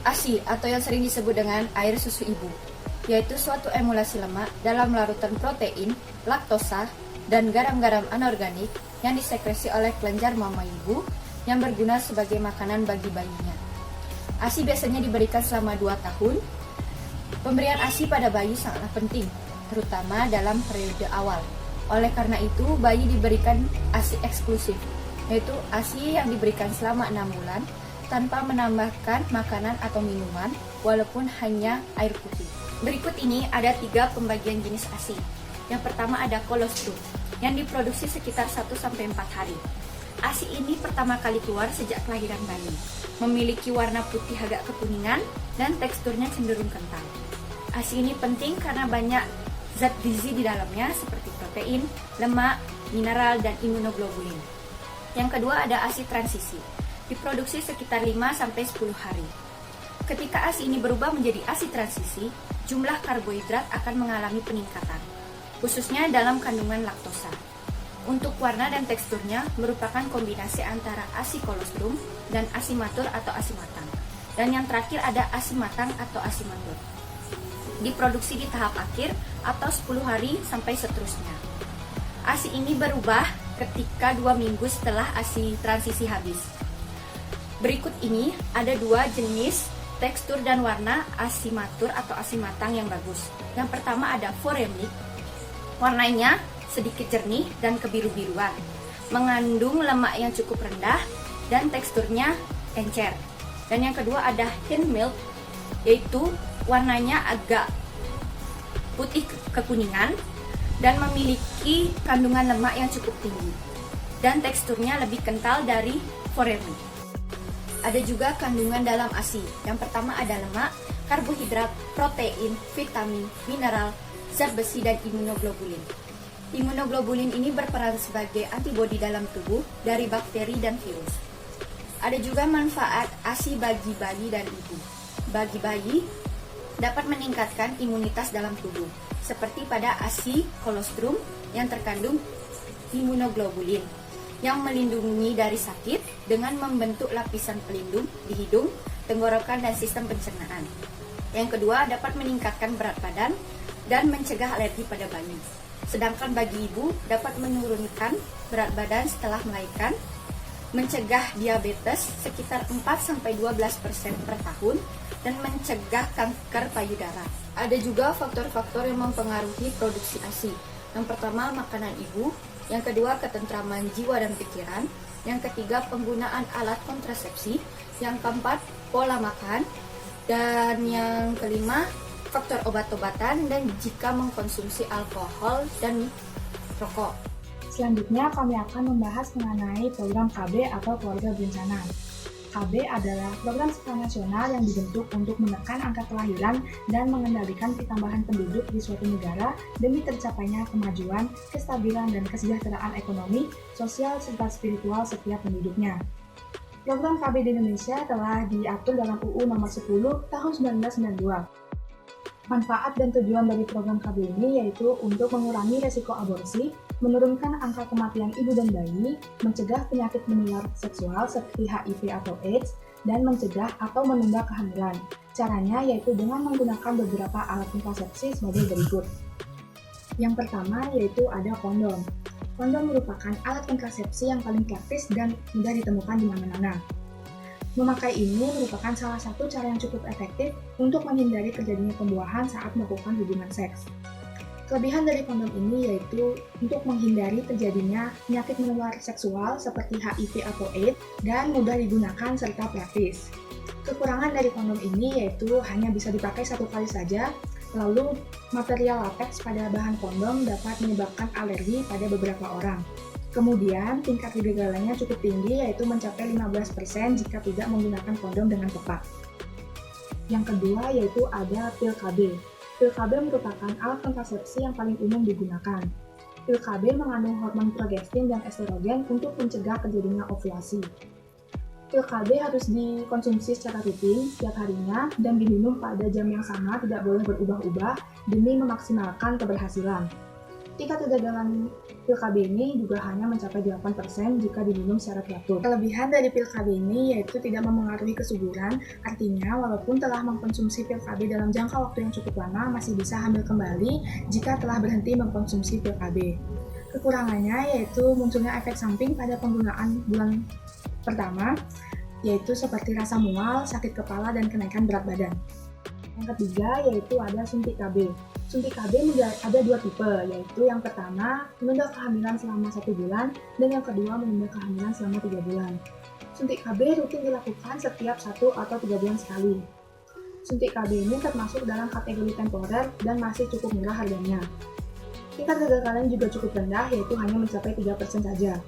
ASI atau yang sering disebut dengan air susu ibu, yaitu suatu emulsi lemak dalam larutan protein, laktosa, dan garam-garam anorganik yang disekresi oleh kelenjar mama ibu yang berguna sebagai makanan bagi bayinya. ASI biasanya diberikan selama 2 tahun. Pemberian ASI pada bayi sangatlah penting, terutama dalam periode awal. Oleh karena itu, bayi diberikan ASI eksklusif, yaitu ASI yang diberikan selama 6 bulan tanpa menambahkan makanan atau minuman, walaupun hanya air putih. Berikut ini ada 3 pembagian jenis ASI. Yang pertama ada kolostrum, yang diproduksi sekitar 1-4 hari. ASI ini pertama kali keluar sejak kelahiran bayi. Memiliki warna putih agak kekuningan dan teksturnya cenderung kental. ASI ini penting karena banyak zat gizi di dalamnya seperti protein, lemak, mineral, dan imunoglobulin. Yang kedua ada ASI transisi. Diproduksi sekitar 5-10 hari. Ketika ASI ini berubah menjadi ASI transisi, jumlah karbohidrat akan mengalami peningkatan, khususnya dalam kandungan laktosa. Untuk warna dan teksturnya merupakan kombinasi antara ASI kolostrum dan ASI matur atau ASI matang. Dan yang terakhir ada ASI matang atau ASI matur. Diproduksi di tahap akhir atau 10 hari sampai seterusnya. ASI ini berubah ketika 2 minggu setelah ASI transisi habis. Berikut ini ada 2 jenis tekstur dan warna ASI matur atau ASI matang yang bagus. Yang pertama ada foremic, warnanya sedikit jernih dan kebiru-biruan, mengandung lemak yang cukup rendah dan teksturnya encer. Dan yang kedua ada hint milk, yaitu warnanya agak putih kekuningan dan memiliki kandungan lemak yang cukup tinggi dan teksturnya lebih kental dari foremic. Ada juga kandungan dalam ASI. Yang pertama ada lemak, karbohidrat, protein, vitamin, mineral, zat besi, dan imunoglobulin. Imunoglobulin ini berperan sebagai antibodi dalam tubuh dari bakteri dan virus. Ada juga manfaat ASI bagi bayi dan ibu. Bagi bayi, dapat meningkatkan imunitas dalam tubuh, seperti pada ASI kolostrum yang terkandung imunoglobulin, yang melindungi dari sakit dengan membentuk lapisan pelindung di hidung, tenggorokan, dan sistem pencernaan. Yang kedua, dapat meningkatkan berat badan dan mencegah alergi pada bayi. Sedangkan bagi ibu, dapat menurunkan berat badan setelah melahirkan, mencegah diabetes sekitar 4-12% per tahun, dan mencegah kanker payudara. Ada juga faktor-faktor yang mempengaruhi produksi ASI. Yang pertama, makanan ibu. Yang kedua, ketentraman jiwa dan pikiran. Yang ketiga, penggunaan alat kontrasepsi. Yang keempat, pola makan. Dan yang kelima, faktor obat-obatan dan jika mengkonsumsi alkohol dan rokok. Selanjutnya, kami akan membahas mengenai program KB atau keluarga berencana. KB adalah program skala nasional yang dibentuk untuk menekan angka kelahiran dan mengendalikan pertambahan penduduk di suatu negara demi tercapainya kemajuan, kestabilan, dan kesejahteraan ekonomi, sosial, serta spiritual setiap penduduknya. Program KB di Indonesia telah diatur dalam UU Nomor 10 Tahun 1992. Manfaat dan tujuan dari program KB ini yaitu untuk mengurangi resiko aborsi, menurunkan angka kematian ibu dan bayi, mencegah penyakit menular seksual seperti HIV atau AIDS, dan mencegah atau menunda kehamilan. Caranya yaitu dengan menggunakan beberapa alat kontrasepsi sebagai berikut. Yang pertama yaitu ada kondom. Kondom merupakan alat kontrasepsi yang paling praktis dan mudah ditemukan di mana-mana. Memakai ini merupakan salah satu cara yang cukup efektif untuk menghindari terjadinya pembuahan saat melakukan hubungan seks. Kelebihan dari kondom ini yaitu untuk menghindari terjadinya penyakit menular seksual seperti HIV atau AIDS dan mudah digunakan serta praktis. Kekurangan dari kondom ini yaitu hanya bisa dipakai 1 kali saja, lalu material latex pada bahan kondom dapat menyebabkan alergi pada beberapa orang. Kemudian, tingkat kegagalannya cukup tinggi yaitu mencapai 15% jika tidak menggunakan kondom dengan tepat. Yang kedua yaitu ada pil KB. Pil KB merupakan alat kontrasepsi yang paling umum digunakan. Pil KB mengandung hormon progestin dan estrogen untuk mencegah terjadinya ovulasi. Pil KB harus dikonsumsi secara rutin setiap harinya dan diminum pada jam yang sama, tidak boleh berubah-ubah demi memaksimalkan keberhasilan. Tingkat kegagalan pil KB ini juga hanya mencapai 8% jika diminum secara teratur. Kelebihan dari pil KB ini yaitu tidak memengaruhi kesuburan, artinya walaupun telah mengkonsumsi pil KB dalam jangka waktu yang cukup lama, masih bisa hamil kembali jika telah berhenti mengkonsumsi pil KB. Kekurangannya yaitu munculnya efek samping pada penggunaan bulan pertama, yaitu seperti rasa mual, sakit kepala, dan kenaikan berat badan. Yang ketiga yaitu ada suntik KB. Suntik KB ada dua tipe, yaitu yang pertama menunda kehamilan selama 1 bulan dan yang kedua menunda kehamilan selama 3 bulan. Suntik KB rutin dilakukan setiap 1 atau 3 bulan sekali. Suntik KB ini termasuk dalam kategori temporer dan masih cukup murah harganya. Tingkat kegagalan juga cukup rendah, yaitu hanya mencapai 3% saja.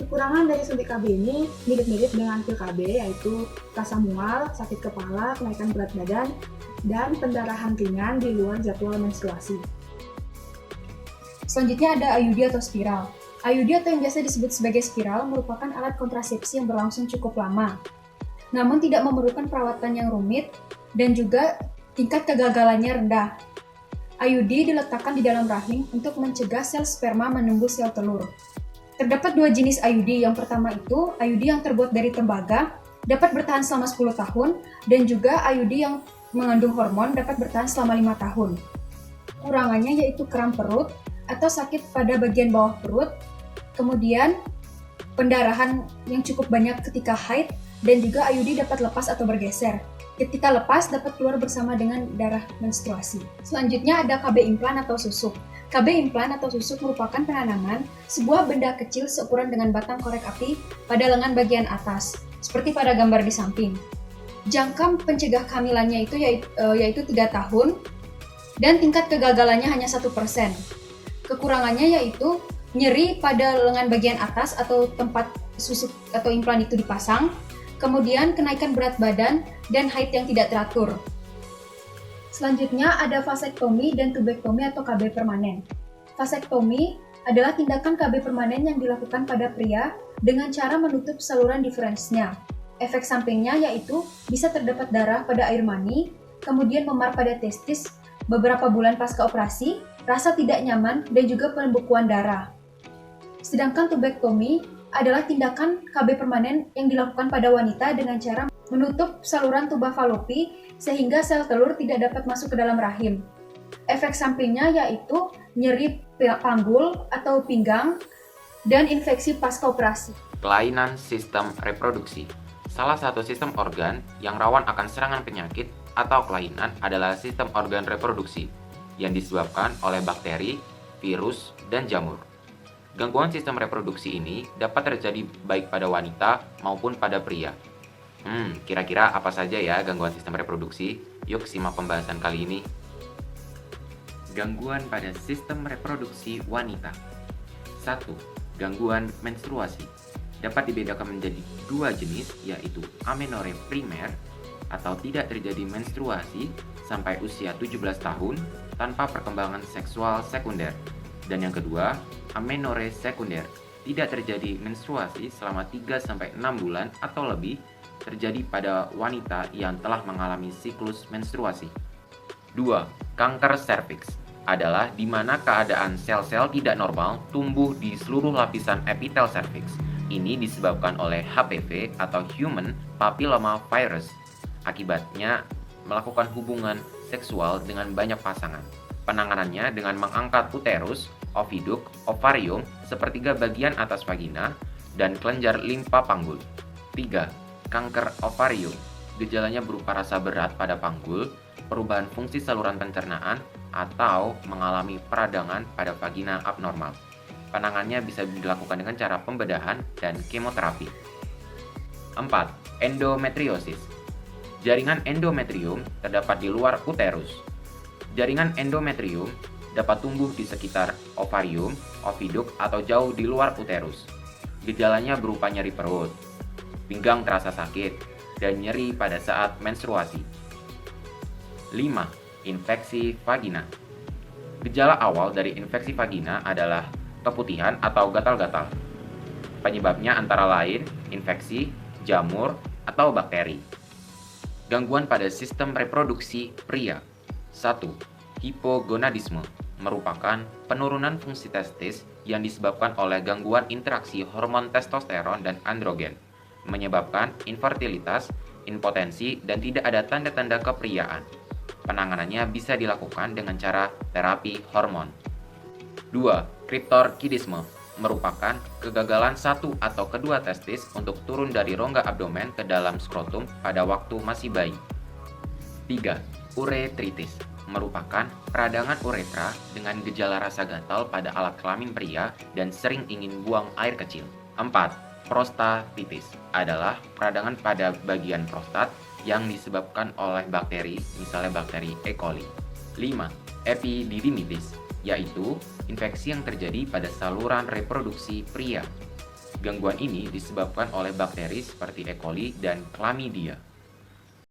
Kekurangan dari suntik KB ini mirip-mirip dengan pil KB, yaitu rasa mual, sakit kepala, kenaikan berat badan, dan pendarahan ringan di luar jadwal menstruasi. Selanjutnya ada IUD atau spiral. IUD atau yang biasa disebut sebagai spiral merupakan alat kontrasepsi yang berlangsung cukup lama, namun tidak memerlukan perawatan yang rumit dan juga tingkat kegagalannya rendah. IUD diletakkan di dalam rahim untuk mencegah sel sperma menembus sel telur. Terdapat 2 jenis IUD. Yang pertama itu IUD yang terbuat dari tembaga, dapat bertahan selama 10 tahun, dan juga IUD yang mengandung hormon dapat bertahan selama 5 tahun. Kurangannya yaitu kram perut atau sakit pada bagian bawah perut, kemudian pendarahan yang cukup banyak ketika haid, dan juga IUD dapat lepas atau bergeser. Ketika lepas, dapat keluar bersama dengan darah menstruasi. Selanjutnya ada KB implan atau susuk. KB implan atau susuk merupakan penanaman sebuah benda kecil seukuran dengan batang korek api pada lengan bagian atas, seperti pada gambar di samping. Jangka pencegah kehamilannya itu yaitu 3 tahun, dan tingkat kegagalannya hanya 1%. Kekurangannya yaitu nyeri pada lengan bagian atas atau tempat susuk atau implan itu dipasang, kemudian kenaikan berat badan, dan haid yang tidak teratur. Selanjutnya ada vasektomi dan tubektomi atau KB permanen. Vasektomi adalah tindakan KB permanen yang dilakukan pada pria dengan cara menutup saluran diferensnya. Efek sampingnya yaitu bisa terdapat darah pada air mani, kemudian memar pada testis beberapa bulan pasca operasi, rasa tidak nyaman, dan juga pembekuan darah. Sedangkan tubektomi adalah tindakan KB permanen yang dilakukan pada wanita dengan cara menutup saluran tuba falopi sehingga sel telur tidak dapat masuk ke dalam rahim. Efek sampingnya yaitu nyeri panggul atau pinggang dan infeksi pasca operasi. Kelainan sistem reproduksi. Salah satu sistem organ yang rawan akan serangan penyakit atau kelainan adalah sistem organ reproduksi yang disebabkan oleh bakteri, virus, dan jamur. Gangguan sistem reproduksi ini dapat terjadi baik pada wanita maupun pada pria. Kira-kira apa saja ya gangguan sistem reproduksi? Yuk simak pembahasan kali ini. Gangguan pada sistem reproduksi wanita. 1. Gangguan menstruasi. Dapat dibedakan menjadi 2 jenis, yaitu amenore primer atau tidak terjadi menstruasi sampai usia 17 tahun tanpa perkembangan seksual sekunder. Dan yang kedua, amenore sekunder, tidak terjadi menstruasi selama 3-6 bulan atau lebih, terjadi pada wanita yang telah mengalami siklus menstruasi. 2. Kanker serviks adalah di mana keadaan sel-sel tidak normal tumbuh di seluruh lapisan epitel serviks. Ini disebabkan oleh HPV atau Human Papilloma Virus. Akibatnya melakukan hubungan seksual dengan banyak pasangan. Penanganannya dengan mengangkat uterus, oviduk, ovarium, sepertiga bagian atas vagina, dan kelenjar limpa panggul. 3. Kanker ovarium. Gejalanya berupa rasa berat pada panggul, perubahan fungsi saluran pencernaan, atau mengalami peradangan pada vagina abnormal. Penanganannya bisa dilakukan dengan cara pembedahan dan kemoterapi. 4. Endometriosis. Jaringan endometrium terdapat di luar uterus. Jaringan endometrium dapat tumbuh di sekitar ovarium, oviduk, atau jauh di luar uterus. Gejalanya berupa nyeri perut, pinggang terasa sakit, dan nyeri pada saat menstruasi. 5. Infeksi vagina. Gejala awal dari infeksi vagina adalah keputihan atau gatal-gatal. Penyebabnya antara lain infeksi, jamur, atau bakteri. Gangguan pada sistem reproduksi pria. 1. Hipogonadisme. merupakan penurunan fungsi testis yang disebabkan oleh gangguan interaksi hormon testosteron dan androgen, menyebabkan infertilitas, impotensi, dan tidak ada tanda-tanda kepriaan. Penanganannya bisa dilakukan dengan cara terapi hormon. 2. Kriptorkidisme merupakan kegagalan satu atau kedua testis untuk turun dari rongga abdomen ke dalam skrotum pada waktu masih bayi. 3. Uretritis merupakan peradangan uretra dengan gejala rasa gatal pada alat kelamin pria dan sering ingin buang air kecil. 4. Prostatitis adalah peradangan pada bagian prostat yang disebabkan oleh bakteri, misalnya bakteri E. coli. 5. Epididymitis yaitu infeksi yang terjadi pada saluran reproduksi pria. Gangguan ini disebabkan oleh bakteri seperti E. coli dan Chlamydia.